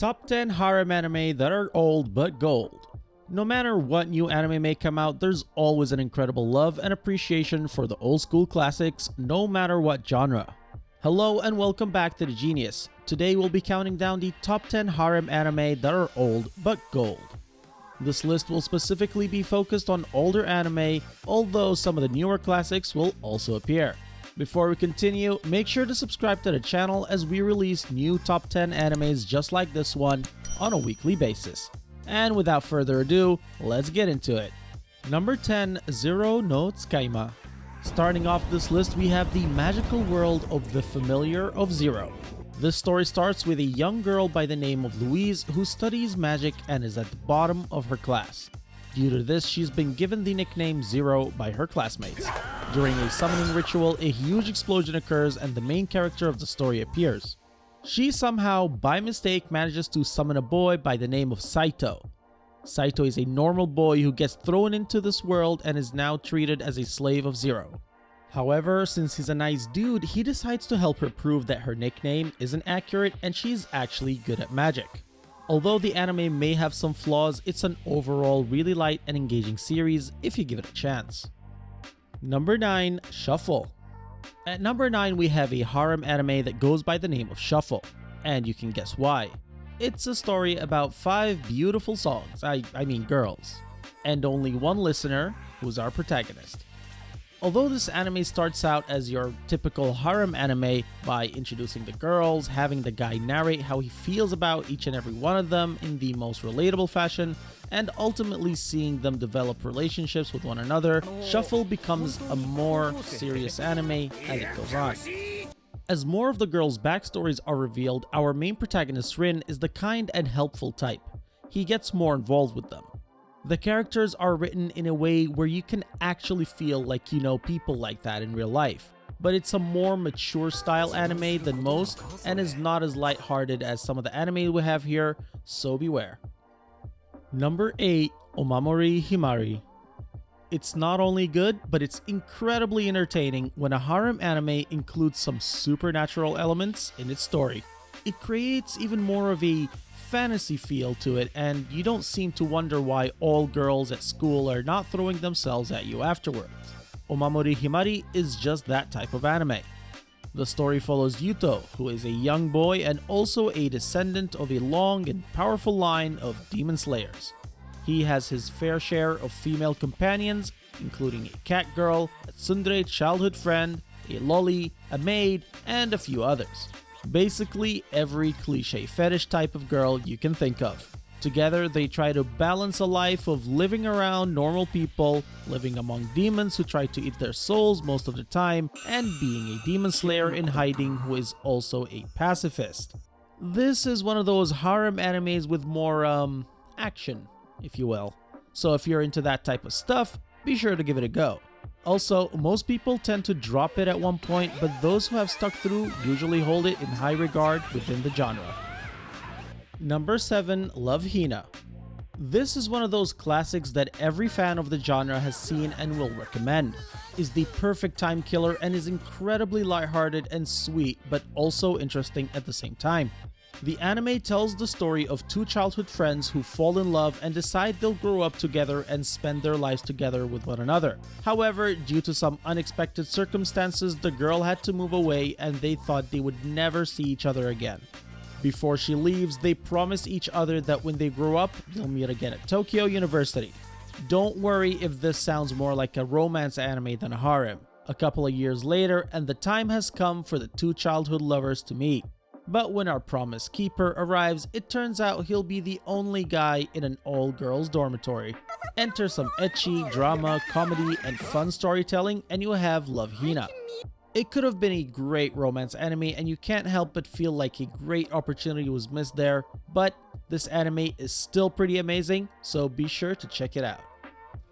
Top 10 harem anime that are old but gold. No matter what new anime may come out, there's always an incredible love and appreciation for the old school classics, no matter what genre. Hello and welcome back to The Genius. Today we'll be counting down the top 10 harem anime that are old but gold. This list will specifically be focused on older anime, although some of the newer classics will also appear. Before we continue, make sure to subscribe to the channel as we release new top 10 animes just like this one on a weekly basis. And without further ado, let's get into it. Number 10, Zero no Tsukaima. Starting off this list, we have the magical world of the familiar of Zero. This story starts with a young girl by the name of Louise who studies magic and is at the bottom of her class. Due to this, she's been given the nickname Zero by her classmates. During a summoning ritual, a huge explosion occurs and the main character of the story appears. She somehow, by mistake, manages to summon a boy by the name of Saito. Saito is a normal boy who gets thrown into this world and is now treated as a slave of Zero. However, since he's a nice dude, he decides to help her prove that her nickname isn't accurate and she's actually good at magic. Although the anime may have some flaws, it's an overall really light and engaging series if you give it a chance. Number 9, Shuffle. At number 9, we have a harem anime that goes by the name of Shuffle, and you can guess why. It's a story about 5 beautiful songs, I mean girls, and only one listener, who's our protagonist. Although this anime starts out as your typical harem anime by introducing the girls, having the guy narrate how he feels about each and every one of them in the most relatable fashion, and ultimately seeing them develop relationships with one another, Shuffle becomes a more serious anime as it goes on. As more of the girls' backstories are revealed, our main protagonist Rin is the kind and helpful type. He gets more involved with them. The characters are written in a way where you can actually feel like you know people like that in real life, but it's a more mature style anime than most and is not as lighthearted as some of the anime we have here, so beware. Number 8, Omamori Himari. It's not only good, but it's incredibly entertaining when a harem anime includes some supernatural elements in its story. It creates even more of a fantasy feel to it, and you don't seem to wonder why all girls at school are not throwing themselves at you afterwards. Omamori Himari is just that type of anime. The story follows Yuto, who is a young boy and also a descendant of a long and powerful line of demon slayers. He has his fair share of female companions, including a cat girl, a tsundere childhood friend, a lolly, a maid, and a few others. Basically, every cliche fetish type of girl you can think of. Together, they try to balance a life of living around normal people, living among demons who try to eat their souls most of the time, and being a demon slayer in hiding who is also a pacifist. This is one of those harem animes with more, action, if you will. So if you're into that type of stuff, be sure to give it a go. Also, most people tend to drop it at one point, but those who have stuck through usually hold it in high regard within the genre. Number 7, Love Hina. This is one of those classics that every fan of the genre has seen and will recommend. Is the perfect time killer and is incredibly lighthearted and sweet, but also interesting at the same time. The anime tells the story of 2 childhood friends who fall in love and decide they'll grow up together and spend their lives together with one another. However, due to some unexpected circumstances, the girl had to move away and they thought they would never see each other again. Before she leaves, they promise each other that when they grow up, they'll meet again at Tokyo University. Don't worry if this sounds more like a romance anime than a harem. A couple of years later, and the time has come for the 2 childhood lovers to meet. But when our promise keeper arrives, it turns out he'll be the only guy in an all-girls dormitory. Enter some ecchi, drama, comedy, and fun storytelling, and you have Love Hina. It could have been a great romance anime, and you can't help but feel like a great opportunity was missed there, but this anime is still pretty amazing, so be sure to check it out.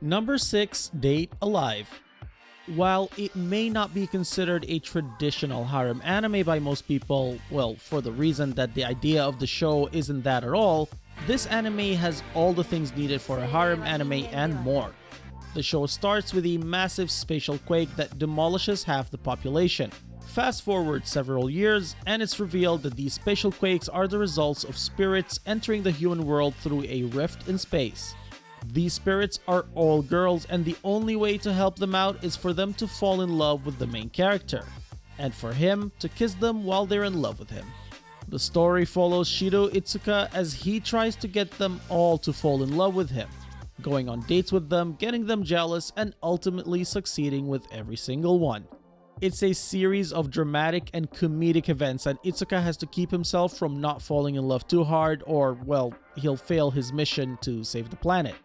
Number 6, Date Alive. While it may not be considered a traditional harem anime by most people, well, for the reason that the idea of the show isn't that at all, this anime has all the things needed for a harem anime and more. The show starts with a massive spatial quake that demolishes half the population. Fast forward several years, and it's revealed that these spatial quakes are the results of spirits entering the human world through a rift in space. These spirits are all girls, and the only way to help them out is for them to fall in love with the main character, and for him to kiss them while they're in love with him. The story follows Shiro Itsuka as he tries to get them all to fall in love with him, going on dates with them, getting them jealous, and ultimately succeeding with every single one. It's a series of dramatic and comedic events, and Itsuka has to keep himself from not falling in love too hard, or, well, he'll fail his mission to save the planet.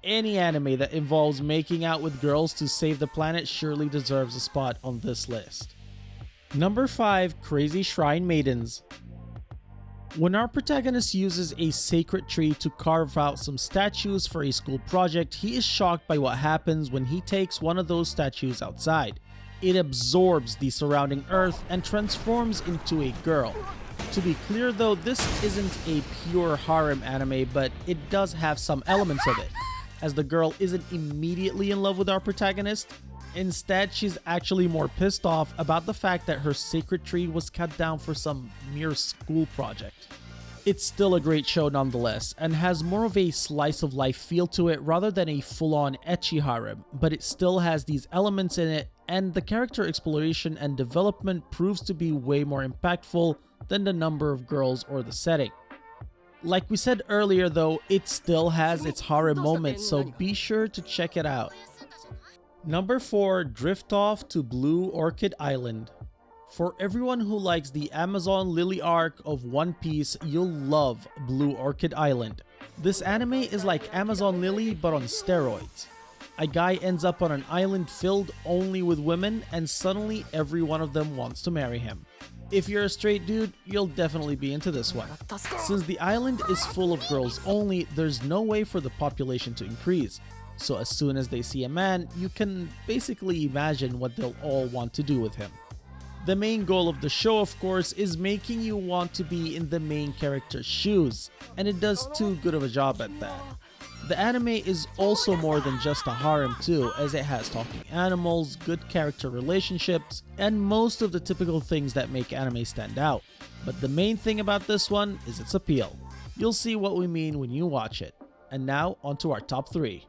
Any anime that involves making out with girls to save the planet surely deserves a spot on this list. Number 5. Crazy Shrine Maidens. When our protagonist uses a sacred tree to carve out some statues for a school project, he is shocked by what happens when he takes one of those statues outside. It absorbs the surrounding earth and transforms into a girl. To be clear though, this isn't a pure harem anime, but it does have some elements of it, as the girl isn't immediately in love with our protagonist. Instead, she's actually more pissed off about the fact that her sacred tree was cut down for some mere school project. It's still a great show nonetheless, and has more of a slice of life feel to it rather than a full-on ecchi harem, but it still has these elements in it, and the character exploration and development proves to be way more impactful than the number of girls or the setting. Like we said earlier though, it still has its harem moments, so be sure to check it out. Number 4. Drift Off to Blue Orchid Island. For everyone who likes the Amazon Lily arc of One Piece, you'll love Blue Orchid Island. This anime is like Amazon Lily but on steroids. A guy ends up on an island filled only with women, and suddenly every one of them wants to marry him. If you're a straight dude, you'll definitely be into this one. Since the island is full of girls only, there's no way for the population to increase. So as soon as they see a man, you can basically imagine what they'll all want to do with him. The main goal of the show, of course, is making you want to be in the main character's shoes, and it does too good of a job at that. The anime is also more than just a harem too, as it has talking animals, good character relationships, and most of the typical things that make anime stand out. But the main thing about this one is its appeal. You'll see what we mean when you watch it. And now, onto our top 3.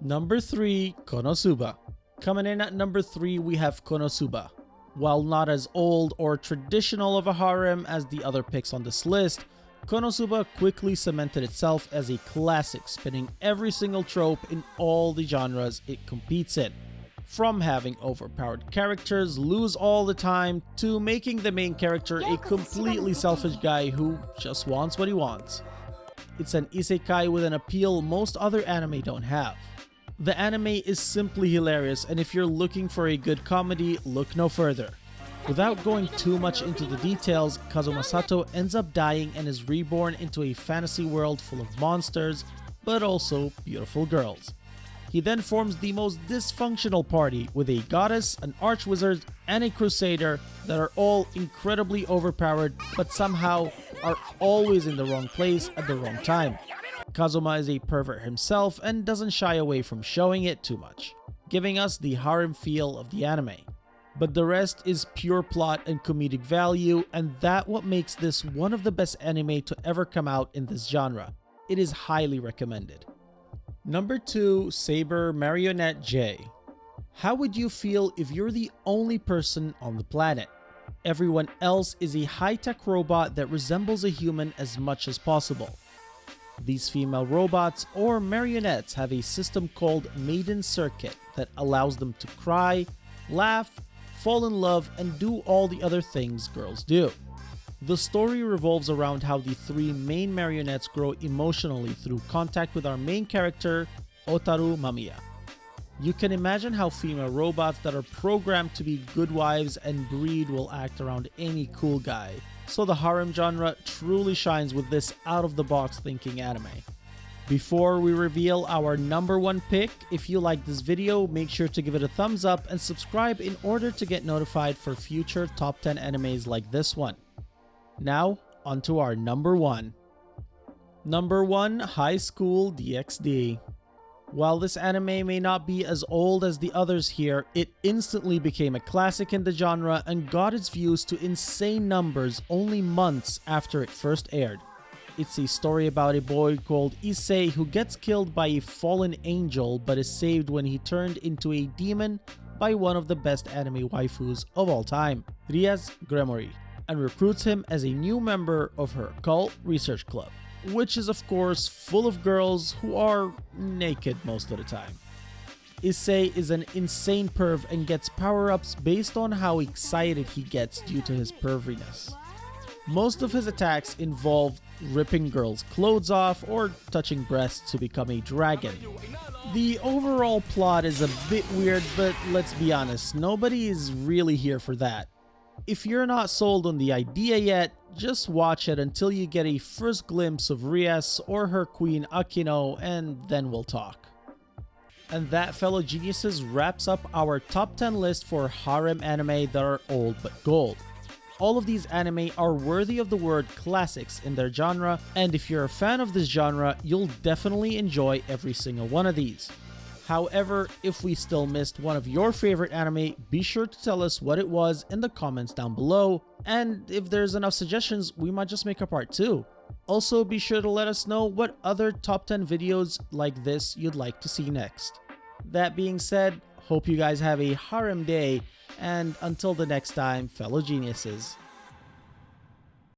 Number 3. Konosuba. Coming in at number 3, we have Konosuba. While not as old or traditional of a harem as the other picks on this list, Konosuba quickly cemented itself as a classic, spinning every single trope in all the genres it competes in. From having overpowered characters lose all the time, to making the main character a completely selfish guy who just wants what he wants. It's an isekai with an appeal most other anime don't have. The anime is simply hilarious, and if you're looking for a good comedy, look no further. Without going too much into the details, Kazuma Sato ends up dying and is reborn into a fantasy world full of monsters, but also beautiful girls. He then forms the most dysfunctional party with a goddess, an archwizard, and a crusader that are all incredibly overpowered, but somehow are always in the wrong place at the wrong time. Kazuma is a pervert himself and doesn't shy away from showing it too much, giving us the harem feel of the anime. But the rest is pure plot and comedic value, and that's what makes this one of the best anime to ever come out in this genre. It is highly recommended. Number 2. Saber Marionette J. How would you feel if you're the only person on the planet? Everyone else is a high-tech robot that resembles a human as much as possible. These female robots, or marionettes, have a system called Maidens Circuit that allows them to cry, laugh, fall in love, and do all the other things girls do. The story revolves around how the 3 main marionettes grow emotionally through contact with our main character, Otaru Mamiya. You can imagine how female robots that are programmed to be good wives and breed will act around any cool guy. So the harem genre truly shines with this out-of-the-box thinking anime. Before we reveal our number 1 pick, if you like this video, make sure to give it a thumbs up and subscribe in order to get notified for future top 10 animes like this one. Now, onto our number 1. Number 1. High School DxD. While this anime may not be as old as the others here, it instantly became a classic in the genre and got its views to insane numbers only months after it first aired. It's a story about a boy called Issei who gets killed by a fallen angel but is saved when he turned into a demon by one of the best anime waifus of all time, Rias Gremory, and recruits him as a new member of her cult research club, which is of course full of girls who are naked most of the time. Issei is an insane perv and gets power-ups based on how excited he gets due to his perviness. Most of his attacks involve ripping girls' clothes off or touching breasts to become a dragon. The overall plot is a bit weird, but let's be honest, nobody is really here for that. If you're not sold on the idea yet, just watch it until you get a first glimpse of Rias or her queen Akino, and then we'll talk. And that, fellow geniuses, wraps up our top 10 list for harem anime that are old but gold. All of these anime are worthy of the word classics in their genre, and if you're a fan of this genre, you'll definitely enjoy every single one of these. However, if we still missed one of your favorite anime, be sure to tell us what it was in the comments down below, and if there's enough suggestions, we might just make a part 2. Also, be sure to let us know what other top 10 videos like this you'd like to see next. That being said, hope you guys have a harem day, and until the next time, fellow geniuses.